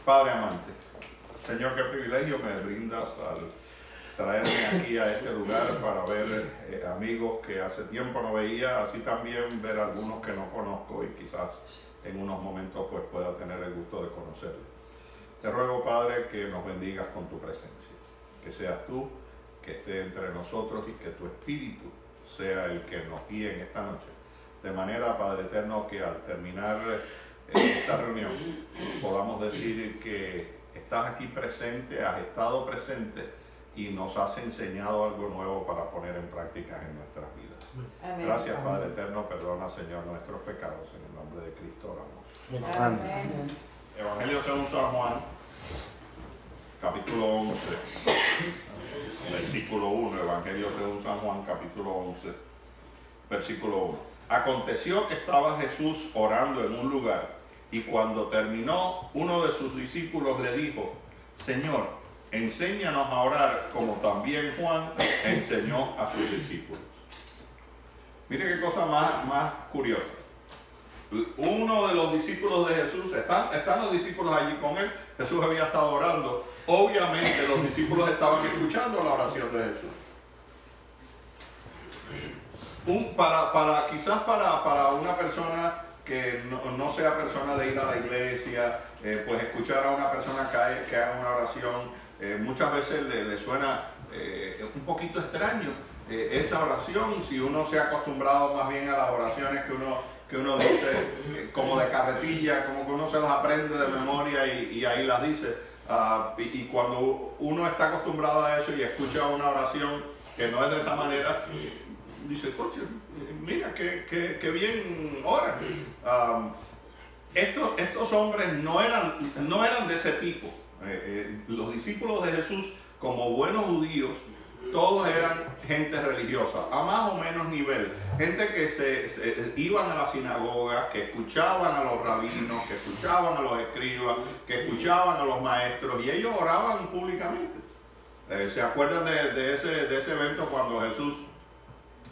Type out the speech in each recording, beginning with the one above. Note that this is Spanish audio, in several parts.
Padre amante, Señor, qué privilegio me brindas al traerme aquí a este lugar para ver amigos que hace tiempo no veía, así también ver algunos que no conozco y quizás en unos momentos pues pueda tener el gusto de conocerlos. Te ruego, Padre, que nos bendigas con tu presencia, que seas tú que esté entre nosotros y que tu Espíritu sea el que nos guíe en esta noche. De manera, Padre eterno, que al terminar esta reunión podamos decir que estás aquí presente, has estado presente y nos has enseñado algo nuevo para poner en práctica en nuestras vidas. Amén. Gracias, Padre eterno, perdona, Señor, nuestros pecados, en el nombre de Cristo oramos. Amén. Evangelio según San Juan, capítulo 11, versículo 1. Evangelio según San Juan, capítulo 11, versículo 1. Aconteció que estaba Jesús orando en un lugar, y cuando terminó, uno de sus discípulos le dijo: Señor, enséñanos a orar como también Juan enseñó a sus discípulos. Mire qué cosa más curiosa. Uno de los discípulos de Jesús, están los discípulos allí con él, Jesús había estado orando, obviamente los discípulos estaban escuchando la oración de Jesús. Quizás para una persona que no sea persona de ir a la iglesia, pues escuchar a una persona que haga una oración, muchas veces le suena un poquito extraño esa oración, si uno se ha acostumbrado más bien a las oraciones que uno dice como de carretilla, como que uno se las aprende de memoria y ahí las dice. Y cuando uno está acostumbrado a eso y escucha una oración que no es de esa manera, dice: coche, mira qué bien oran. Estos hombres no eran de ese tipo. Los discípulos de Jesús, como buenos judíos, todos eran gente religiosa, a más o menos nivel. Gente que se iban a las sinagogas, que escuchaban a los rabinos, que escuchaban a los escribas, que escuchaban a los maestros, y ellos oraban públicamente. ¿Se acuerdan de ese evento cuando Jesús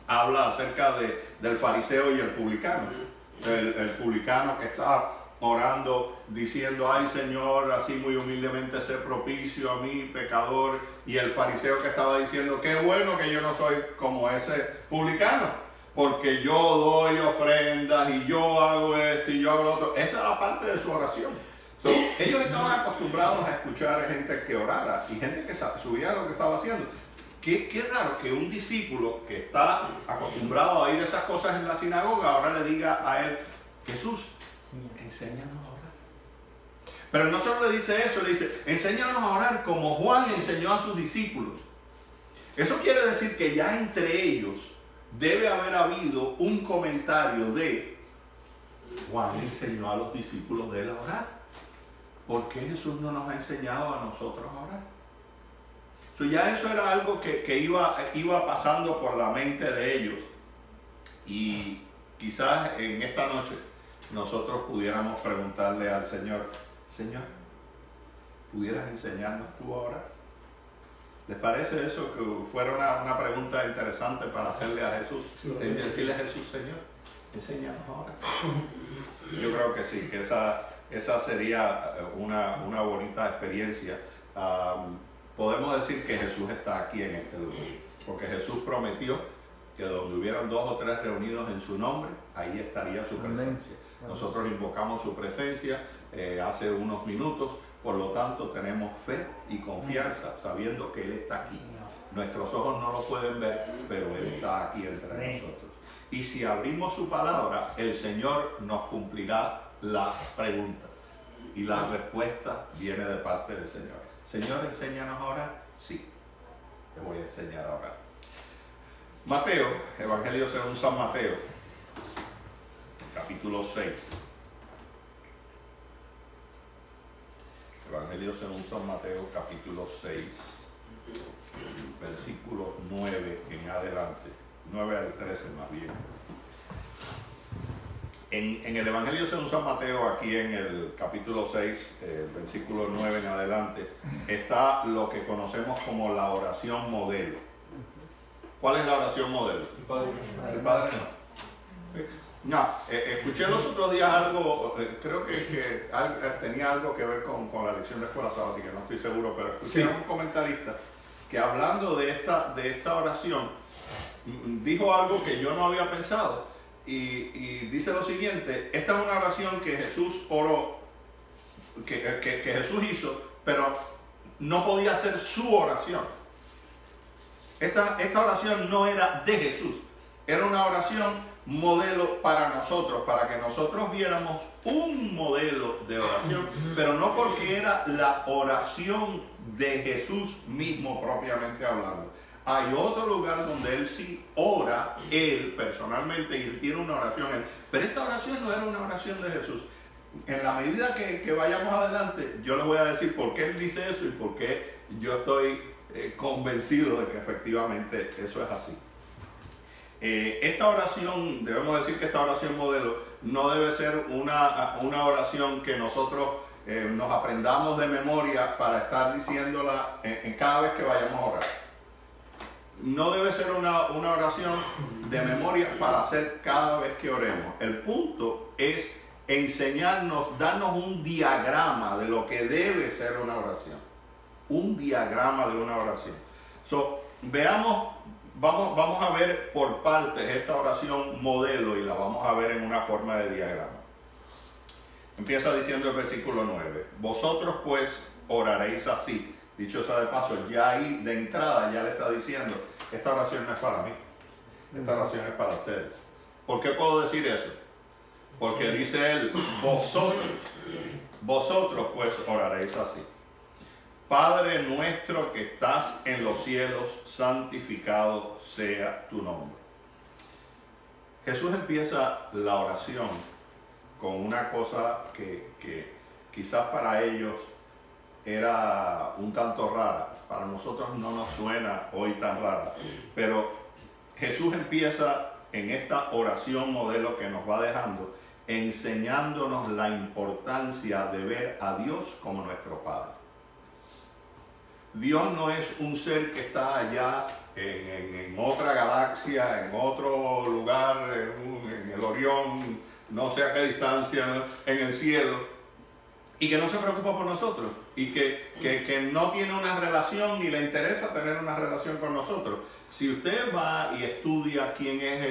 habla acerca del fariseo y el publicano? El publicano que está orando diciendo: ay Señor, así muy humildemente sé propicio a mí pecador, y el fariseo que estaba diciendo: qué bueno que yo no soy como ese publicano, porque yo doy ofrendas y yo hago esto y yo hago lo otro. Esa era parte de su oración. Ellos estaban acostumbrados a escuchar gente que orara y gente que subía lo que estaba haciendo. Qué raro que un discípulo que está acostumbrado a oír esas cosas en la sinagoga ahora le diga a él: Jesús, enséñanos a orar. Pero no solo le dice eso, le dice: enséñanos a orar como Juan enseñó a sus discípulos. Eso quiere decir que ya entre ellos debe haber habido un comentario de: Juan enseñó a los discípulos de él a orar, ¿por qué Jesús no nos ha enseñado a nosotros a orar? Ya eso era algo que iba pasando por la mente de ellos, y quizás en esta noche nosotros pudiéramos preguntarle al Señor: Señor, ¿pudieras enseñarnos tú a orar? ¿Les parece eso que fuera una pregunta interesante para hacerle a Jesús? Decirle a Jesús: Señor, enséñanos a orar. Yo creo que sí, que esa sería una bonita experiencia. Podemos decir que Jesús está aquí en este lugar, porque Jesús prometió que donde hubieran 2 o 3 reunidos en su nombre, ahí estaría su presencia. Nosotros invocamos su presencia hace unos minutos, por lo tanto tenemos fe y confianza sabiendo que Él está aquí. Nuestros ojos no lo pueden ver, pero Él está aquí entre nosotros. Y si abrimos su palabra, el Señor nos cumplirá la pregunta, y la respuesta viene de parte del Señor. Señor, enséñanos a orar. Sí, te voy a enseñar a orar. Mateo, Evangelio según San Mateo, capítulo 6. Evangelio según San Mateo, capítulo 6, versículo 9 en adelante, 9 al 13 más bien. En el Evangelio según San Mateo, aquí en el capítulo 6, versículo 9 en adelante, está lo que conocemos como la oración modelo. ¿Cuál es la oración modelo? El Padre Nuestro. No, escuché los otros días algo, creo que tenía algo que ver con la lección de escuela sabática, no estoy seguro, pero escuché a un comentarista que hablando de esta oración, dijo algo que yo no había pensado y dice lo siguiente: esta es una oración que Jesús oró, que Jesús hizo, pero no podía ser su oración. Esta oración no era de Jesús, era una oración modelo para nosotros, para que nosotros viéramos un modelo de oración, pero no porque era la oración de Jesús mismo propiamente hablando. Hay otro lugar donde él sí ora, él personalmente, y él tiene una oración, pero esta oración no era una oración de Jesús. En la medida que vayamos adelante, yo les voy a decir por qué él dice eso y por qué yo estoy convencido de que efectivamente eso es así. Esta oración, debemos decir que esta oración modelo no debe ser una oración que nosotros nos aprendamos de memoria para estar diciéndola en cada vez que vayamos a orar. No debe ser una oración de memoria para hacer cada vez que oremos. El punto es enseñarnos, darnos un diagrama de lo que debe ser una oración. Un diagrama de una oración. Veamos. Vamos a ver por partes esta oración modelo y la vamos a ver en una forma de diagrama. Empieza diciendo el versículo 9. Vosotros pues oraréis así. Dicho sea de paso, ya ahí de entrada ya le está diciendo, esta oración no es para mí, esta oración es para ustedes. ¿Por qué puedo decir eso? Porque dice él, vosotros pues oraréis así. Padre nuestro que estás en los cielos, santificado sea tu nombre. Jesús empieza la oración con una cosa que quizás para ellos era un tanto rara. Para nosotros no nos suena hoy tan rara. Pero Jesús empieza en esta oración modelo que nos va dejando, enseñándonos la importancia de ver a Dios como nuestro Padre. Dios no es un ser que está allá en otra galaxia, en otro lugar, en el Orión, no sé a qué distancia, ¿no? En el cielo, y que no se preocupa por nosotros, y que no tiene una relación ni le interesa tener una relación con nosotros. Si usted va y estudia quién es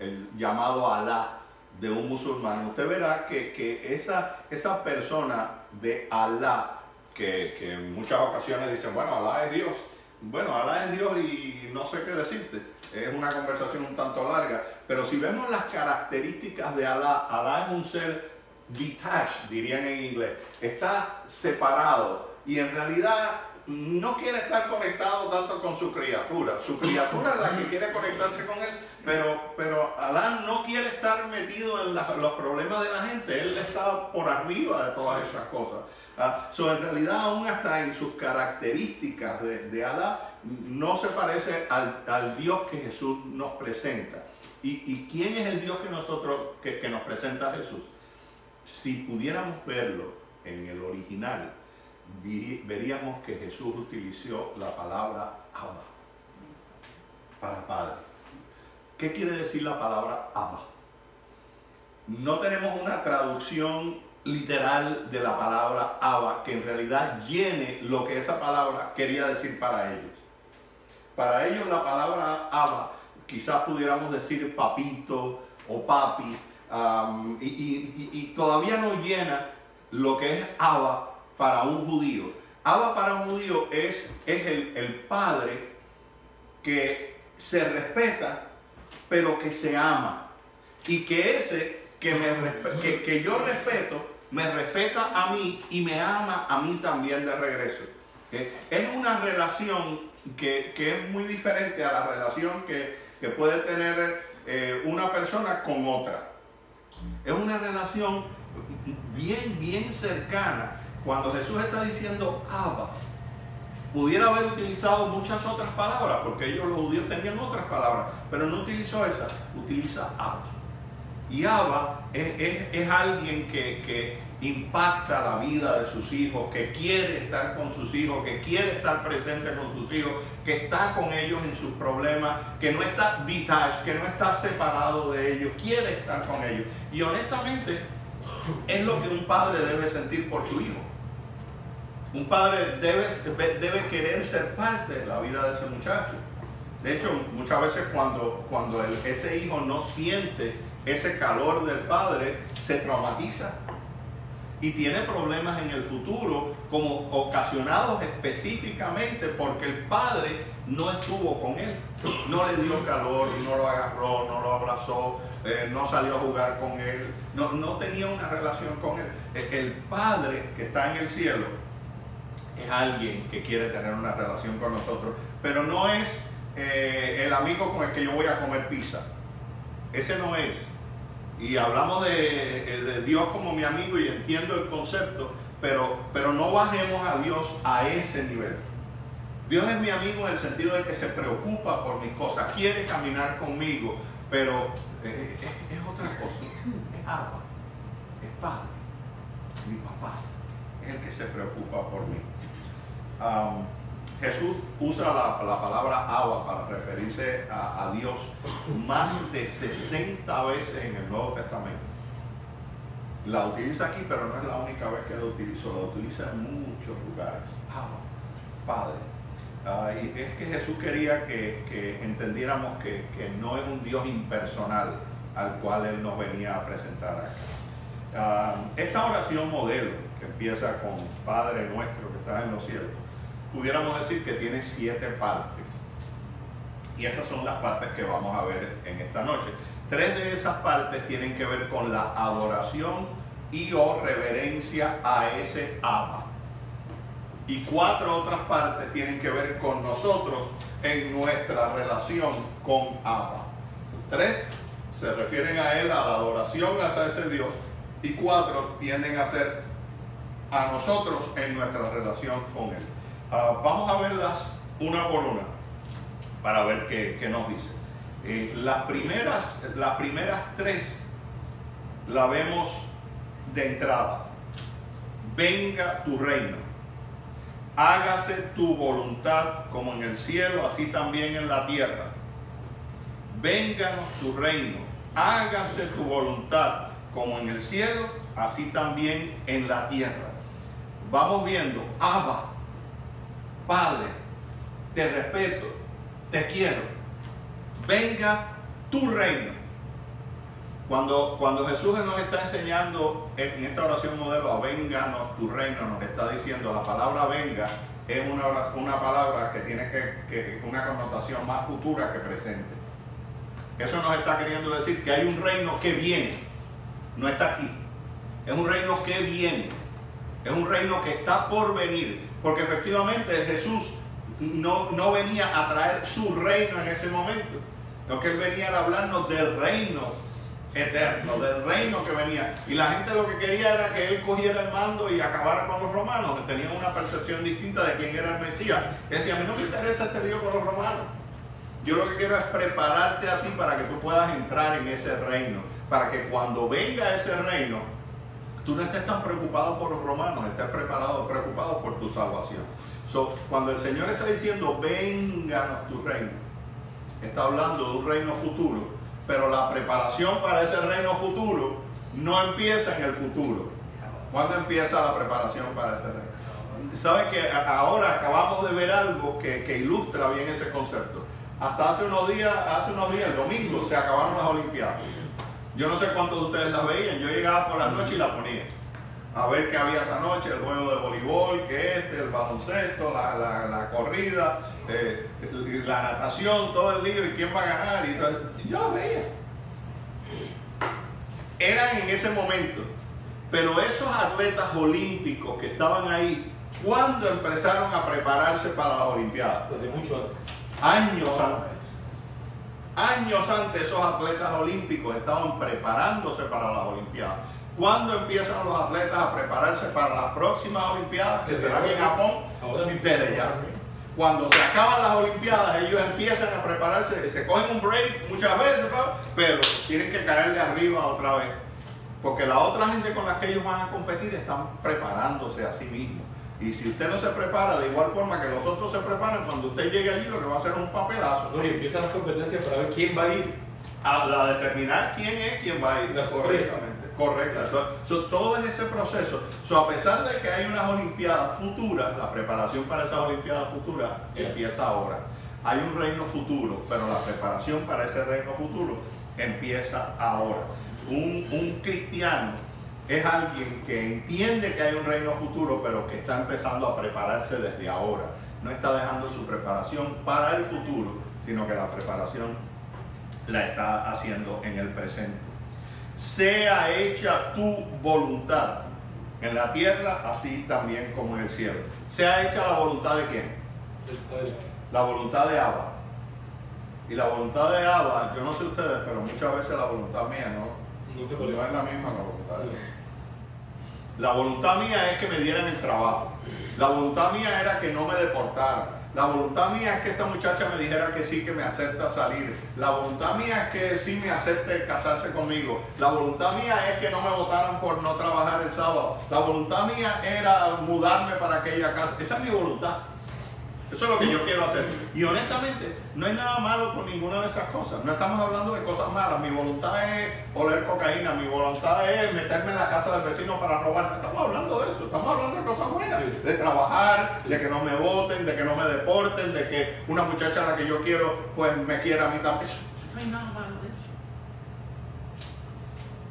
el llamado Alá de un musulmán, usted verá que esa persona de Alá, que en muchas ocasiones dicen, bueno, Alá es Dios. Bueno, Alá es Dios y no sé qué decirte. Es una conversación un tanto larga. Pero si vemos las características de Alá, Alá es un ser detached, dirían en inglés. Está separado y en realidad no quiere estar conectado tanto con su criatura. Su criatura es la que quiere conectarse con él, pero Alá no quiere estar metido en los problemas de la gente. Él está por arriba de todas esas cosas. En realidad, aún hasta en sus características de Alá, no se parece al Dios que Jesús nos presenta. ¿Y quién es el Dios que nos presenta a Jesús? Si pudiéramos verlo en el original, veríamos que Jesús utilizó la palabra Abba para Padre. ¿Qué quiere decir la palabra Abba? No tenemos una traducción literal de la palabra Abba que en realidad llene lo que esa palabra quería decir para ellos. Para ellos la palabra Abba, quizás pudiéramos decir papito o papi, y todavía no llena lo que es Abba para un judío. Abba para un judío es el padre que se respeta, pero que se ama. Y que ese que yo respeto, me respeta a mí y me ama a mí también de regreso. Es una relación que es muy diferente a la relación que puede tener una persona con otra. Es una relación bien cercana. Cuando Jesús está diciendo Abba, pudiera haber utilizado muchas otras palabras, porque ellos los judíos tenían otras palabras, pero no utilizó esa, utiliza Abba. Y Abba es alguien que impacta la vida de sus hijos, que quiere estar con sus hijos, que quiere estar presente con sus hijos, que está con ellos en sus problemas, que no está detached, que no está separado de ellos, quiere estar con ellos. Y honestamente, es lo que un padre debe sentir por su hijo. Un padre debe querer ser parte de la vida de ese muchacho. De hecho, muchas veces cuando ese hijo no siente ese calor del padre, se traumatiza y tiene problemas en el futuro, como ocasionados específicamente porque el padre no estuvo con él, no le dio calor, no lo agarró, no lo abrazó, no salió a jugar con él, no tenía una relación con él. El padre que está en el cielo es alguien que quiere tener una relación con nosotros, pero no es el amigo con el que yo voy a comer pizza. Ese no es. Y hablamos de Dios como mi amigo y entiendo el concepto, pero no bajemos a Dios a ese nivel. Dios es mi amigo en el sentido de que se preocupa por mis cosas, quiere caminar conmigo, pero es otra cosa. Es Abba, es Padre, mi papá, es el que se preocupa por mí. Jesús usa la palabra Abba para referirse a Dios más de 60 veces en el Nuevo Testamento. La utiliza aquí, pero no es la única vez que lo utiliza en muchos lugares. Abba, Padre. Y es que Jesús quería que entendiéramos que no es un Dios impersonal al cual Él nos venía a presentar acá. Esta oración modelo, que empieza con Padre nuestro que estás en los cielos, pudiéramos decir que tiene 7 partes. Y esas son las partes que vamos a ver en esta noche. 3 de esas partes tienen que ver con la adoración y o reverencia a ese Abba. Y 4 otras partes tienen que ver con nosotros en nuestra relación con Abba. 3 se refieren a Él, a la adoración hacia ese Dios. Y 4 tienden a ser a nosotros en nuestra relación con Él. Vamos a verlas una por una para ver qué nos dice. Las primeras 3 la vemos de entrada. Venga tu reino, hágase tu voluntad como en el cielo, así también en la tierra. Vénganos tu reino, hágase tu voluntad como en el cielo, así también en la tierra. Vamos viendo, Abba, Padre, te respeto, te quiero, venga tu reino. Cuando Jesús nos está enseñando en esta oración modelo a vénganos tu reino, nos está diciendo la palabra venga es una palabra que tiene una connotación más futura que presente. Eso nos está queriendo decir que hay un reino que viene, no está aquí. Es un reino que viene, es un reino que está por venir. Porque efectivamente Jesús no venía a traer su reino en ese momento. Lo que Él venía era hablarnos del reino eterno, del reino que venía. Y la gente lo que quería era que Él cogiera el mando y acabara con los romanos, que tenían una percepción distinta de quién era el Mesías. Él decía, a mí no me interesa este lío con los romanos. Yo lo que quiero es prepararte a ti para que tú puedas entrar en ese reino. Para que cuando venga ese reino, tú no estés tan preocupado por los romanos, estés preocupado por tu salvación. Cuando el Señor está diciendo, vénganos tu reino, está hablando de un reino futuro, pero la preparación para ese reino futuro no empieza en el futuro. ¿Cuándo empieza la preparación para ese reino? ¿Sabe que ahora acabamos de ver algo que ilustra bien ese concepto? Hasta hace unos días, el domingo, se acabaron las Olimpiadas. Yo no sé cuántos de ustedes la veían. Yo llegaba por la noche y la ponía a ver qué había esa noche, el juego de voleibol, el baloncesto, la corrida, la natación, todo el lío y quién va a ganar. Y yo la veía. Eran en ese momento. Pero esos atletas olímpicos que estaban ahí, ¿cuándo empezaron a prepararse para las Olimpiadas? Desde mucho antes. Años antes. Años antes esos atletas olímpicos estaban preparándose para las Olimpiadas. ¿Cuándo empiezan los atletas a prepararse para las próximas Olimpiadas, que serán en Japón? Desde ya. Cuando se acaban las Olimpiadas, ellos empiezan a prepararse, se cogen un break muchas veces, pero tienen que caer de arriba otra vez Porque la otra gente con la que ellos van a competir están preparándose a sí mismos. Y si usted no se prepara de igual forma que los otros se preparan, cuando usted llegue allí lo que va a hacer es un papelazo. No, y empiezan las competencias para ver quién va a ir. A determinar quién va a ir correctamente. Correcto. Todo es ese proceso. A pesar de que hay unas Olimpiadas futuras, la preparación para esas Olimpiadas futuras empieza ahora. Hay un reino futuro, pero la preparación para ese reino futuro empieza ahora. Un cristiano es alguien que entiende que hay un reino futuro, pero que está empezando a prepararse desde ahora. No está dejando su preparación para el futuro, sino que la preparación la está haciendo en el presente. Sea hecha tu voluntad en la tierra, así también como en el cielo. Sea hecha la voluntad de ¿quién? Del Padre. La voluntad de Abba. Y la voluntad de Abba, yo no sé ustedes, pero muchas veces la voluntad mía no es la misma que la voluntad de Dios. La voluntad mía es que me dieran el trabajo. La voluntad mía era que no me deportaran. La voluntad mía es que esta muchacha me dijera que sí, que me acepta salir. La voluntad mía es que sí me acepte casarse conmigo. La voluntad mía es que no me votaran por no trabajar el sábado. La voluntad mía era mudarme para aquella casa. Esa es mi voluntad. Eso es lo que yo quiero hacer. Y honestamente, no hay nada malo con ninguna de esas cosas. No estamos hablando de cosas malas. Mi voluntad es oler cocaína. Mi voluntad es meterme en la casa del vecino para robar. No estamos hablando de eso. Estamos hablando de cosas buenas. Sí. De trabajar, sí. De que no me voten, de que no me deporten, de que una muchacha a la que yo quiero, pues me quiera a mí también. No hay nada malo de eso.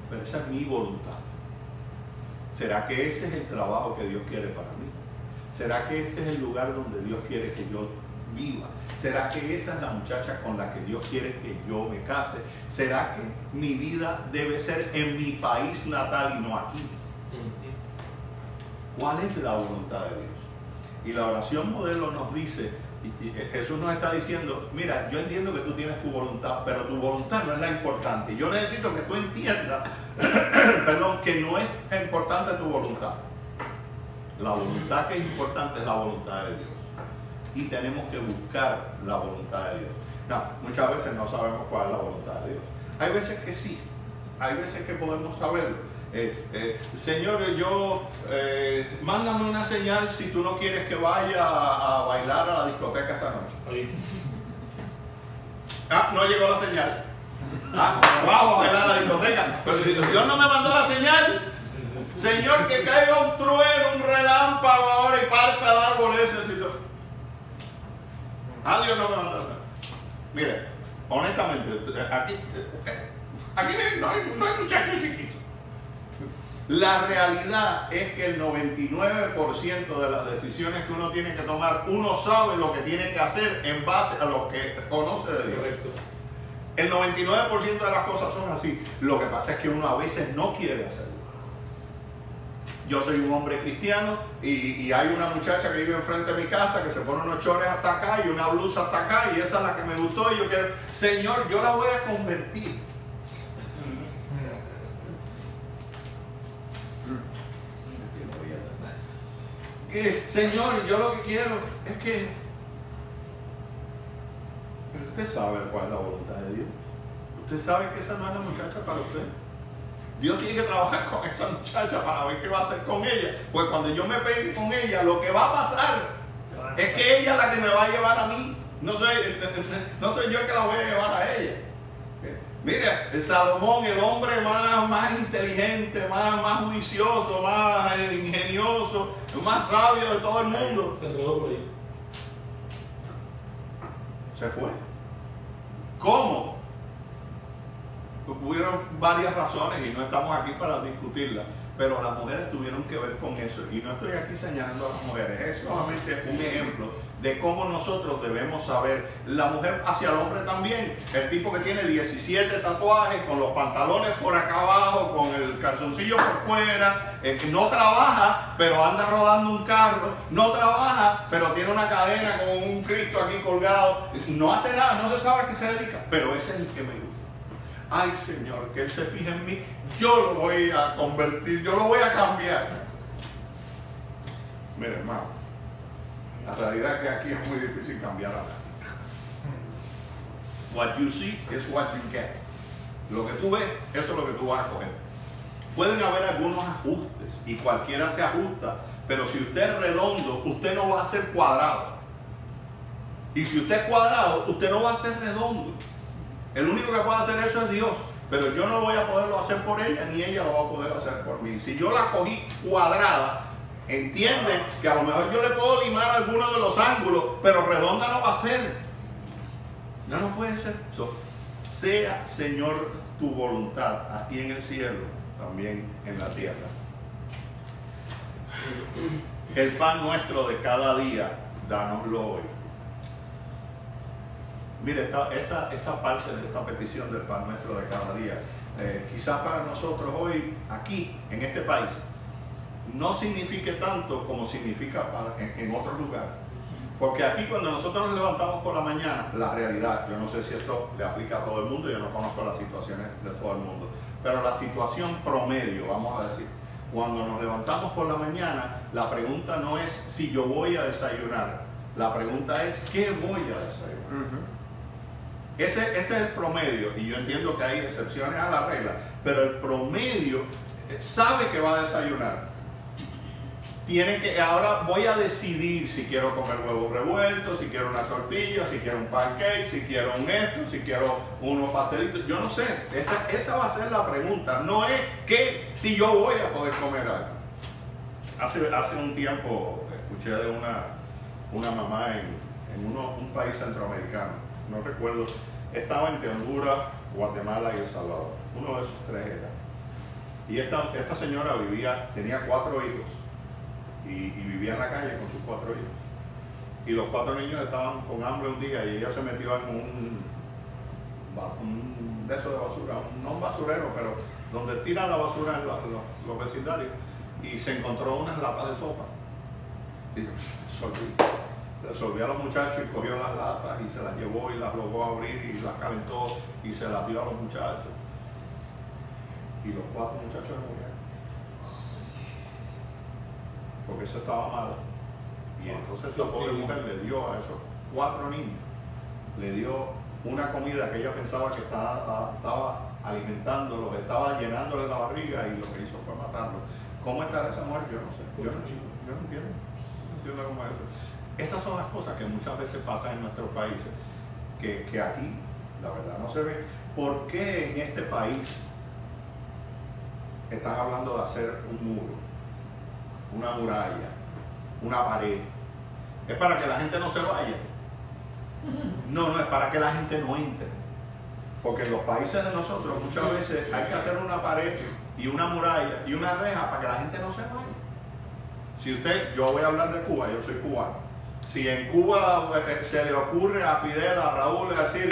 Pero esa es mi voluntad. ¿Será que ese es el trabajo que Dios quiere para mí? ¿Será que ese es el lugar donde Dios quiere que yo viva? ¿Será que esa es la muchacha con la que Dios quiere que yo me case? ¿Será que mi vida debe ser en mi país natal y no aquí? ¿Cuál es la voluntad de Dios? Y la oración modelo nos dice, y Jesús nos está diciendo, mira, yo entiendo que tú tienes tu voluntad, pero tu voluntad no es la importante. Yo necesito que tú entiendas, perdón, que no es importante tu voluntad. La voluntad que es importante es la voluntad de Dios. Y tenemos que buscar la voluntad de Dios. No, muchas veces no sabemos cuál es la voluntad de Dios. Hay veces que sí. Hay veces que podemos saberlo. Señor, mándame una señal si tú no quieres que vaya a bailar a la discoteca esta noche. No llegó la señal. Vamos a bailar a la discoteca. Pero Dios no me mandó la señal. Señor, que caiga un trueno, un relámpago ahora y parta el árbol ese. Dios no me mandó. Mire, honestamente, aquí no hay muchachos chiquitos. La realidad es que el 99% de las decisiones que uno tiene que tomar, uno sabe lo que tiene que hacer en base a lo que conoce de Dios. Correcto. El 99% de las cosas son así. Lo que pasa es que uno a veces no quiere hacerlo. Yo soy un hombre cristiano y hay una muchacha que vive enfrente de mi casa que se pone unos chores hasta acá y una blusa hasta acá y esa es la que me gustó y yo quiero, Señor, yo la voy a convertir. Señor, yo lo que quiero es que... Pero usted sabe cuál es la voluntad de Dios. Usted sabe que esa no es la muchacha para usted. Dios tiene que trabajar con esa muchacha para ver qué va a hacer con ella. Pues cuando yo me pegue con ella, lo que va a pasar es que ella es la que me va a llevar a mí. No soy yo el que la voy a llevar a ella. Mira, Salomón, el hombre más inteligente, más juicioso, más ingenioso, más sabio de todo el mundo. Se enredó por ahí. Se fue. ¿Cómo? Hubieron varias razones y no estamos aquí para discutirlas, pero las mujeres tuvieron que ver con eso. Y no estoy aquí señalando a las mujeres, es solamente un ejemplo de cómo nosotros debemos saber. La mujer hacia el hombre también. El tipo que tiene 17 tatuajes, con los pantalones por acá abajo, con el calzoncillo por fuera, que no trabaja, pero anda rodando un carro, no trabaja, pero tiene una cadena con un Cristo aquí colgado, no hace nada, no se sabe a qué se dedica, pero ese es el que me gusta. Ay, Señor, que Él se fije en mí, yo lo voy a convertir, yo lo voy a cambiar. Mira, hermano, la realidad es que aquí es muy difícil cambiar a nadie. What you see is what you get. Lo que tú ves, eso es lo que tú vas a coger. Pueden haber algunos ajustes y cualquiera se ajusta, pero si usted es redondo, usted no va a ser cuadrado. Y si usted es cuadrado, usted no va a ser redondo. El único que puede hacer eso es Dios, pero yo no voy a poderlo hacer por ella, ni ella lo va a poder hacer por mí. Si yo la cogí cuadrada, entiende que a lo mejor yo le puedo limar algunos de los ángulos, pero redonda no va a ser. No puede ser. Sea, Señor, tu voluntad, aquí en el cielo, también en la tierra. El pan nuestro de cada día, dánoslo hoy. Mire, esta parte de esta petición del pan nuestro de cada día, quizás para nosotros hoy, aquí, en este país, no signifique tanto como significa en otros lugares. Porque aquí cuando nosotros nos levantamos por la mañana, la realidad, yo no sé si esto le aplica a todo el mundo, yo no conozco las situaciones de todo el mundo, pero la situación promedio, vamos a decir, cuando nos levantamos por la mañana, la pregunta no es si yo voy a desayunar, la pregunta es ¿qué voy a desayunar? Ese es el promedio, y yo entiendo que hay excepciones a la regla, pero el promedio sabe que va a desayunar. Ahora voy a decidir si quiero comer huevos revueltos, si quiero una tortilla, si quiero un pancake, si quiero un esto, si quiero unos pastelitos. Yo no sé, esa va a ser la pregunta. No es que si yo voy a poder comer algo. Hace un tiempo escuché de una mamá en un país centroamericano, no recuerdo, estaba entre Honduras, Guatemala y El Salvador. Uno de esos tres era. Y esta señora tenía 4 hijos. Y vivía en la calle con sus 4 hijos. Y los 4 niños estaban con hambre un día y ella se metió en un de esos de basura, no un basurero, pero donde tiran la basura en los vecindarios, y se encontró unas latas de sopa. Y resolvió a los muchachos y cogió las latas y se las llevó y las logró abrir y las calentó y se las dio a los muchachos. Y los 4 muchachos murieron. Porque eso estaba malo. Y entonces la pobre mujer le dio a esos 4 niños, le dio una comida que ella pensaba que estaba alimentándolos, estaba llenándole la barriga, y lo que hizo fue matarlos. ¿Cómo estará esa mujer? Yo no sé. Yo no entiendo. No entiendo cómo es eso. Esas son las cosas que muchas veces pasan en nuestros países, que aquí, la verdad, no se ve. ¿Por qué en este país están hablando de hacer un muro, una muralla, una pared? ¿Es para que la gente no se vaya? No, es para que la gente no entre. Porque en los países de nosotros muchas veces hay que hacer una pared y una muralla y una reja para que la gente no se vaya. Si yo voy a hablar de Cuba, yo soy cubano. Si en Cuba se le ocurre a Fidel, a Raúl, decir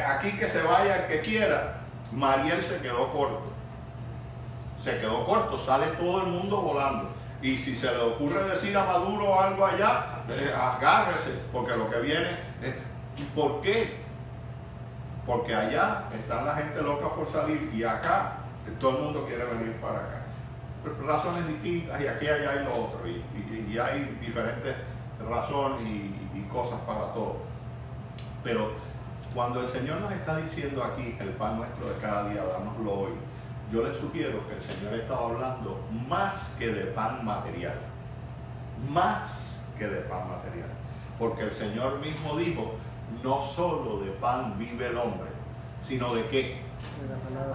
aquí que se vaya el que quiera, Mariel se quedó corto. Sale todo el mundo volando. Y si se le ocurre decir a Maduro algo allá, agárrese, porque lo que viene es... ¿Por qué? Porque allá está la gente loca por salir y acá todo el mundo quiere venir para acá. Razones distintas, y aquí, allá y lo otro. Y hay diferentes razones y cosas para todo. Pero cuando el Señor nos está diciendo aquí, el pan nuestro de cada día, dánoslo hoy, yo les sugiero que el Señor estaba hablando más que de pan material. Más que de pan material. Porque el Señor mismo dijo, no solo de pan vive el hombre, sino de qué?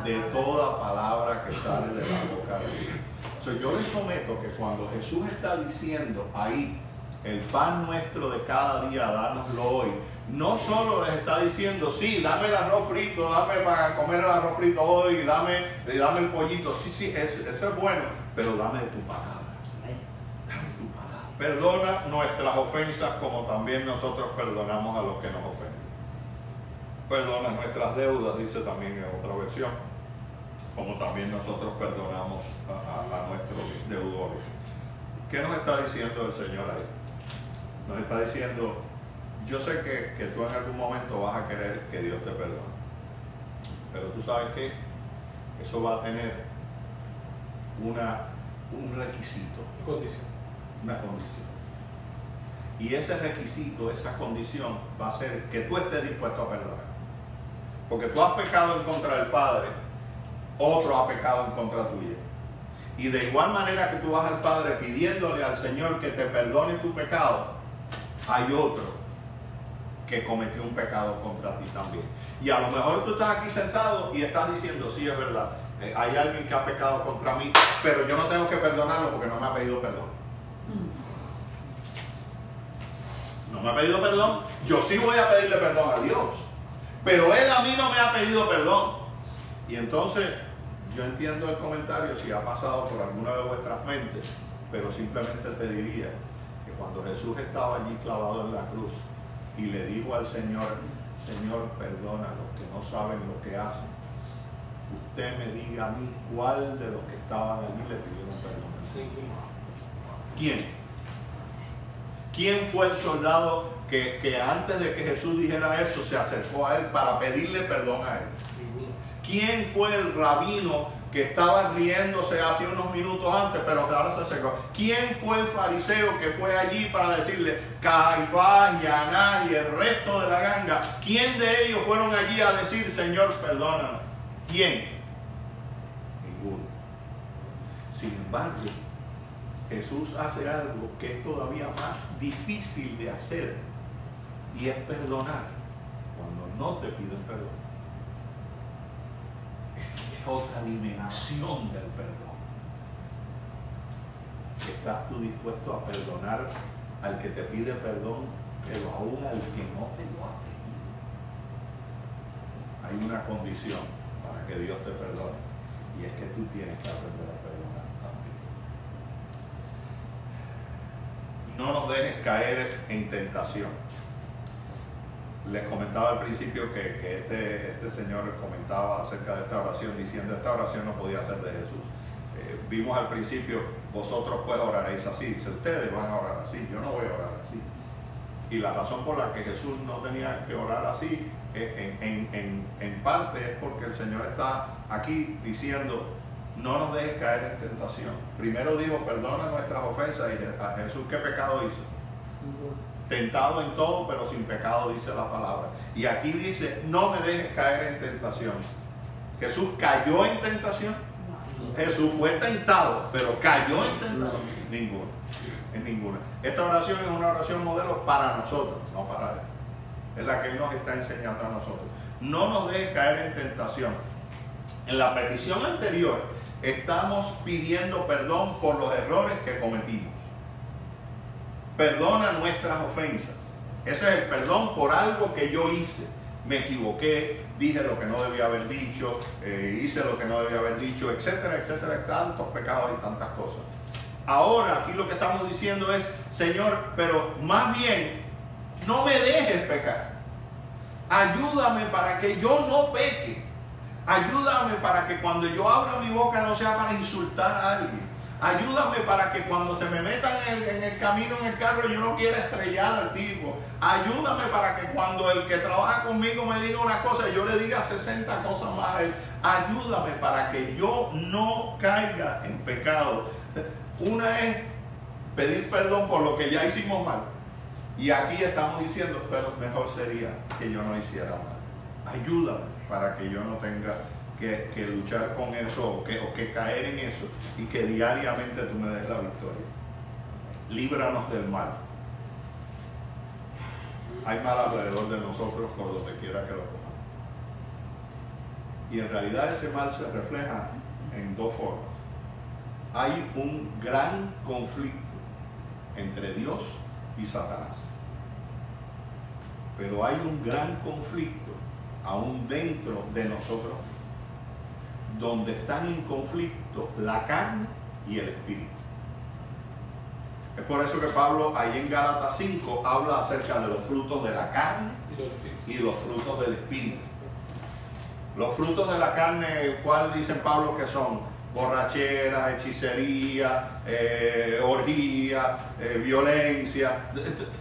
De toda palabra que sale de la boca de Dios. Yo les someto que cuando Jesús está diciendo ahí, el pan nuestro de cada día, dánoslo hoy, no solo les está diciendo, sí, dame el arroz frito, dame para comer el arroz frito hoy, dame el pollito, sí, eso es bueno, pero dame de tu palabra. Dame tu palabra. Perdona nuestras ofensas como también nosotros perdonamos a los que nos ofenden. Perdona nuestras deudas, dice también en otra versión, como también nosotros perdonamos a nuestros deudores. ¿Qué nos está diciendo el Señor ahí? Nos está diciendo, yo sé que tú en algún momento vas a querer que Dios te perdone, pero tú sabes que eso va a tener un requisito, una condición. Y ese requisito, esa condición va a ser que tú estés dispuesto a perdonar. Porque tú has pecado en contra del Padre, otro ha pecado en contra tuya. Y de igual manera que tú vas al Padre pidiéndole al Señor que te perdone tu pecado, hay otro que cometió un pecado contra ti también. Y a lo mejor tú estás aquí sentado y estás diciendo, sí, es verdad, hay alguien que ha pecado contra mí, pero yo no tengo que perdonarlo porque no me ha pedido perdón. No me ha pedido perdón, yo sí voy a pedirle perdón a Dios, pero Él a mí no me ha pedido perdón. Y entonces yo entiendo el comentario si ha pasado por alguna de vuestras mentes, pero simplemente te diría que cuando Jesús estaba allí clavado en la cruz y le dijo al Señor, Señor, perdona los que no saben lo que hacen, usted me diga a mí cuál de los que estaban allí le pidieron perdón. ¿Quién? ¿Quién fue el soldado que antes de que Jesús dijera eso se acercó a él para pedirle perdón a él? ¿Quién fue el rabino que estaba riéndose hace unos minutos antes, pero que ahora se acercó? ¿Quién fue el fariseo que fue allí para decirle, Caifás y Anás y el resto de la ganga? ¿Quién de ellos fueron allí a decir, Señor, perdónanos? ¿Quién? Ninguno. Sin embargo, Jesús hace algo que es todavía más difícil de hacer, y es perdonar cuando no te piden perdón. Es otra dimensión del perdón. ¿Estás tú dispuesto a perdonar al que te pide perdón, pero aún al que no te lo ha pedido? Hay una condición para que Dios te perdone, y es que tú tienes que aprender a perdonar también. No nos dejes caer en tentación. Les comentaba al principio que este señor comentaba acerca de esta oración, diciendo esta oración no podía ser de Jesús. Vimos al principio, vosotros pues oraréis así. Dice, ustedes van a orar así, yo no voy a orar así. Y la razón por la que Jesús no tenía que orar así, en parte es porque el Señor está aquí diciendo, no nos dejes caer en tentación. Primero dijo, perdona nuestras ofensas, y a Jesús, ¿qué pecado hizo? Tentado en todo, pero sin pecado, dice la palabra. Y aquí dice, no me dejes caer en tentación. ¿Jesús cayó en tentación? Jesús fue tentado, pero cayó en tentación. Ninguno. En ninguna. Esta oración es una oración modelo para nosotros, no para Él. Es la que Él nos está enseñando a nosotros. No nos dejes caer en tentación. En la petición anterior, estamos pidiendo perdón por los errores que cometimos. Perdona nuestras ofensas. Ese es el perdón por algo que yo hice. Me equivoqué, dije lo que no debía haber dicho, hice lo que no debía haber dicho, etcétera, etcétera, tantos pecados y tantas cosas. Ahora aquí lo que estamos diciendo es, Señor, pero más bien, no me dejes pecar. Ayúdame para que yo no peque. Ayúdame para que cuando yo abra mi boca no sea para insultar a alguien. Ayúdame para que cuando se me metan en el camino en el carro yo no quiera estrellar al tipo. Ayúdame para que cuando el que trabaja conmigo me diga una cosa yo le diga 60 cosas más a él. Ayúdame para que yo no caiga en pecado. Una es pedir perdón por lo que ya hicimos mal. Y aquí estamos diciendo, pero mejor sería que yo no hiciera mal. Ayúdame para que yo no tenga que luchar con eso o que caer en eso, y que diariamente tú me des la victoria. Líbranos del mal. Hay mal alrededor de nosotros por donde quiera que lo cojamos. Y en realidad ese mal se refleja en dos formas. Hay un gran conflicto entre Dios y Satanás. Pero hay un gran conflicto aún dentro de nosotros, donde están en conflicto la carne y el espíritu. Es por eso que Pablo ahí en Gálatas 5 habla acerca de los frutos de la carne y los frutos del espíritu. Los frutos de la carne, ¿cuál dicen Pablo que son? Borrachera, hechicería, orgía, violencia,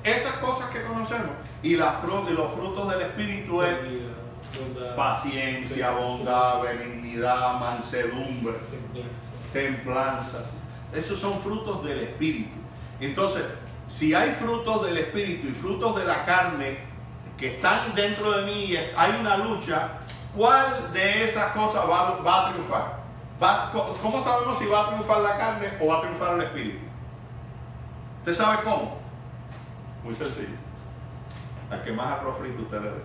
esas cosas que conocemos. Y los frutos del espíritu es paciencia, bondad, benignidad, mansedumbre, templanza. Esos son frutos del espíritu. Entonces, si hay frutos del espíritu y frutos de la carne que están dentro de mí y hay una lucha, ¿cuál de esas cosas va a triunfar? ¿Cómo sabemos si va a triunfar la carne o va a triunfar el espíritu? ¿Usted sabe cómo? Muy sencillo. Al que más arroz frito usted le dé,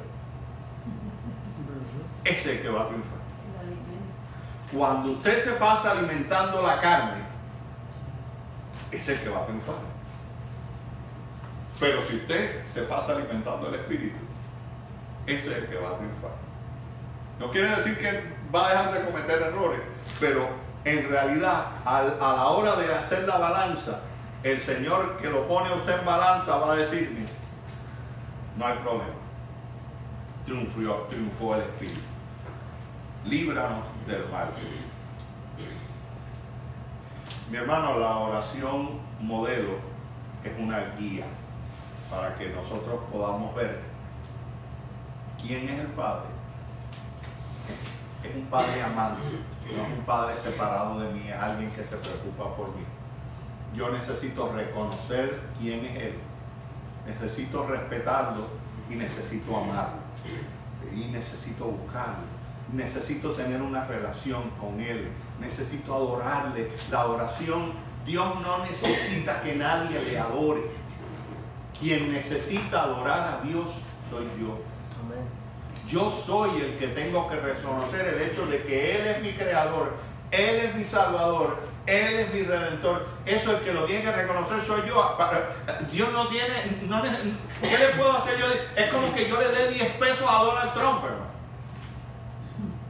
ese es el que va a triunfar. Cuando usted se pasa alimentando la carne, ese es el que va a triunfar. Pero si usted se pasa alimentando el espíritu, ese es el que va a triunfar. No quiere decir que va a dejar de cometer errores, pero en realidad a la hora de hacer la balanza, el Señor que lo pone a usted en balanza va a decir, mira, no hay problema, triunfó el espíritu, líbranos del mal. Mi hermano, la oración modelo es una guía para que nosotros podamos ver quién es el Padre. Es un Padre amante, no es un Padre separado de mí, es alguien que se preocupa por mí. Yo necesito reconocer quién es Él, necesito respetarlo y necesito amarlo, y necesito buscarlo, necesito tener una relación con Él, necesito adorarle. La adoración, Dios no necesita que nadie le adore. Quien necesita adorar a Dios soy yo. Yo soy el que tengo que reconocer el hecho de que Él es mi creador, Él es mi salvador, Él es mi redentor. Eso el que lo tiene que reconocer soy yo. Dios no tiene, ¿qué le puedo hacer yo? Es como que yo le dé 10 pesos a Donald Trump, hermano.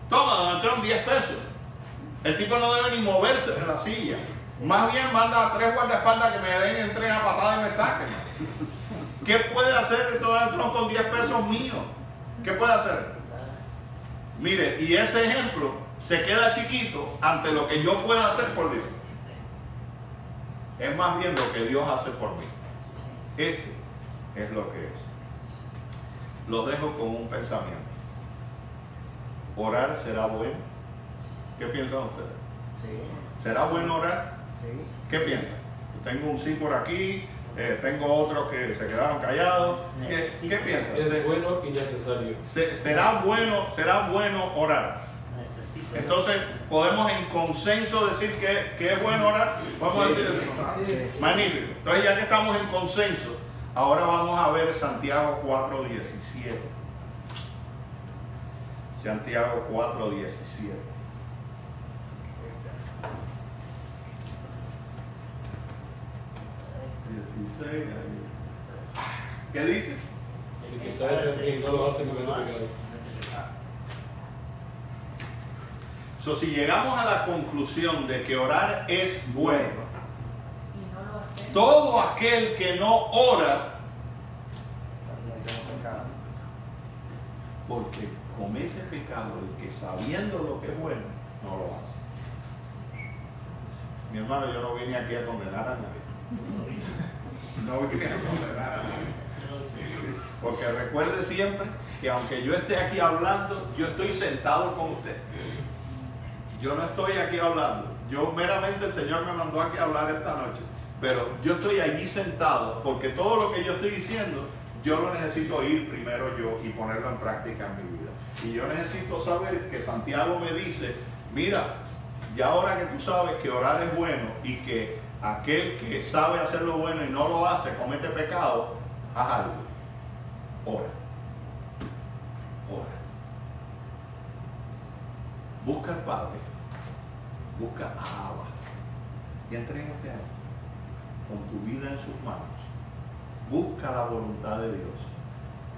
Toma, Donald Trump, 10 pesos. El tipo no debe ni moverse de la silla. Más bien manda a 3 guardaespaldas que me den, entren a patada y me saquen. ¿Qué puede hacer Donald Trump con 10 pesos míos? ¿Qué puede hacer? Mire, y ese ejemplo se queda chiquito ante lo que yo pueda hacer por Dios. Es más bien lo que Dios hace por mí. Ese es lo que es. Los dejo con un pensamiento. ¿Orar será bueno? ¿Qué piensan ustedes? ¿Será bueno orar? ¿Qué piensan? Tengo un sí por aquí. Tengo otros que se quedaron callados. ¿Qué piensas? Es bueno y necesario. ¿Será bueno orar? Entonces, ¿podemos en consenso decir que es bueno orar? Vamos a decir eso. Magnífico. Entonces, ya que estamos en consenso, ahora vamos a ver Santiago 4:17. Santiago 4:17. ¿Qué dice? El que sabe hacer bien no lo hace comete pecado. Si llegamos a la conclusión de que orar es bueno, todo aquel que no ora, porque comete pecado, el que sabiendo lo que es bueno, no lo hace. Mi hermano, yo no vine aquí a condenar a nadie. No vine a condenar a nadie. Porque recuerde siempre que aunque yo esté aquí hablando, yo estoy sentado con usted. Yo no estoy aquí hablando. Yo meramente el Señor me mandó aquí a hablar esta noche. Pero yo estoy allí sentado porque todo lo que yo estoy diciendo, yo lo necesito oír primero yo y ponerlo en práctica en mi vida. Y yo necesito saber que Santiago me dice, mira, ya ahora que tú sabes que orar es bueno y que aquel que sabe hacer lo bueno y no lo hace, comete pecado, haz algo. Ora. Ora. Busca al Padre. Busca a Abba. Y entrégate a Él. Con tu vida en sus manos. Busca la voluntad de Dios.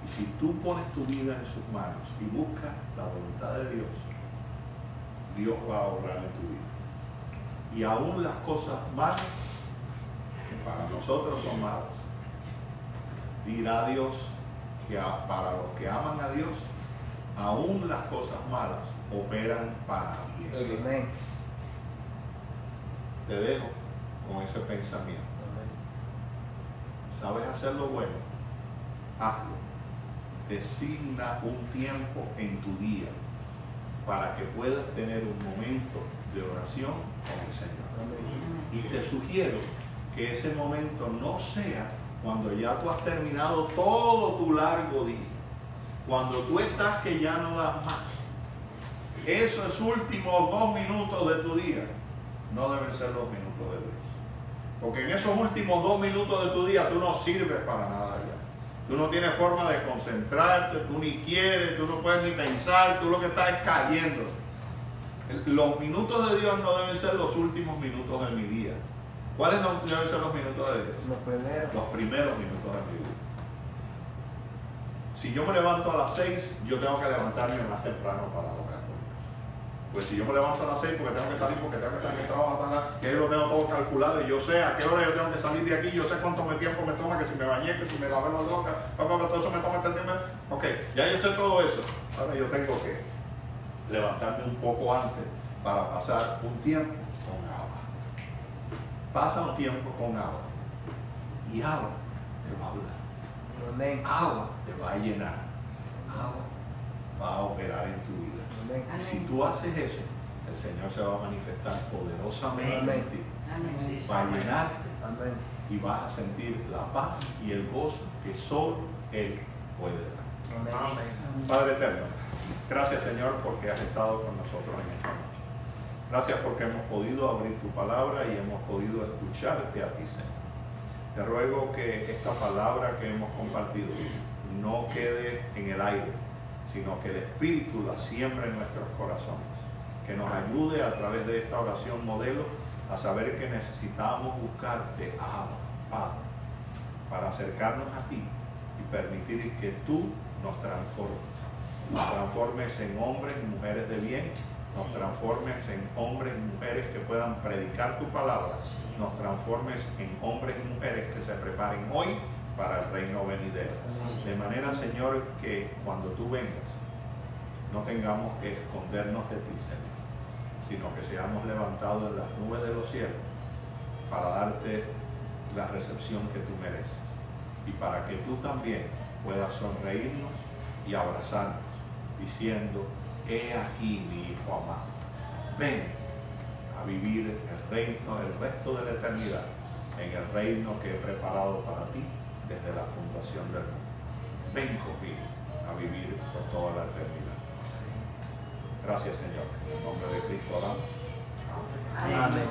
Y si tú pones tu vida en sus manos y buscas la voluntad de Dios, Dios va a obrar en tu vida. Y aún las cosas malas, que para nosotros son malas, dirá Dios que para los que aman a Dios, aún las cosas malas operan para bien. Amén. Te dejo con ese pensamiento. ¿Sabes hacer lo bueno? Hazlo. Designa un tiempo en tu día para que puedas tener un momento de oración con el Señor. Y te sugiero que ese momento no sea cuando ya tú has terminado todo tu largo día, cuando tú estás que ya no das más. esos últimos 2 minutos de tu día no deben ser los minutos de Dios. Porque en esos últimos 2 minutos de tu día tú no sirves para nada ya. Tú no tienes forma de concentrarte, tú ni quieres, tú no puedes ni pensar, tú lo que estás es cayendo. Los minutos de Dios no deben ser los últimos minutos de mi día. ¿Cuáles no deben ser los minutos de Dios? Los primeros minutos de mi vida. Si yo me levanto a las 6, yo tengo que levantarme más temprano para orar con Dios. Pues si yo me levanto a las 6 porque tengo que salir, porque tengo que estar en el trabajo, que yo lo tengo todo calculado y yo sé a qué hora yo tengo que salir de aquí, yo sé cuánto tiempo me toma, que si me bañé, que si me lavé los dos, todo eso me toma este tiempo. Ok, ya yo sé todo eso. Ahora yo tengo que levantarme un poco antes para pasar un tiempo con agua. Pasa un tiempo con agua y agua te va a hablar. Amén. Agua te va a llenar. Agua va a operar en tu vida. Amén. Y si tú haces eso, el Señor se va a manifestar poderosamente en ti. Amén. Va a llenarte Amén. y vas a sentir la paz y el gozo que solo Él puede dar. Amén. Padre eterno, gracias Señor porque has estado con nosotros en esta noche. Gracias porque hemos podido abrir tu palabra y hemos podido escucharte a ti, Señor. Te ruego que esta palabra que hemos compartido no quede en el aire, sino que el Espíritu la siembre en nuestros corazones. Que nos ayude a través de esta oración modelo a saber que necesitamos buscarte, Padre, para acercarnos a ti y permitir que tú nos transformes en hombres y mujeres de bien, nos transformes en hombres y mujeres que puedan predicar tu palabra, nos transformes en hombres y mujeres que se preparen hoy para el reino venidero. De manera, Señor, que cuando tú vengas, no tengamos que escondernos de ti, Señor, sino que seamos levantados en las nubes de los cielos para darte la recepción que tú mereces y para que tú también puedas sonreírnos y abrazarnos, diciendo: he aquí mi hijo amado, ven a vivir el reino, el resto de la eternidad, en el reino que he preparado para ti desde la fundación del mundo. Ven conmigo a vivir por toda la eternidad. Gracias, Señor. En el nombre de Cristo oramos. Amén. Amén.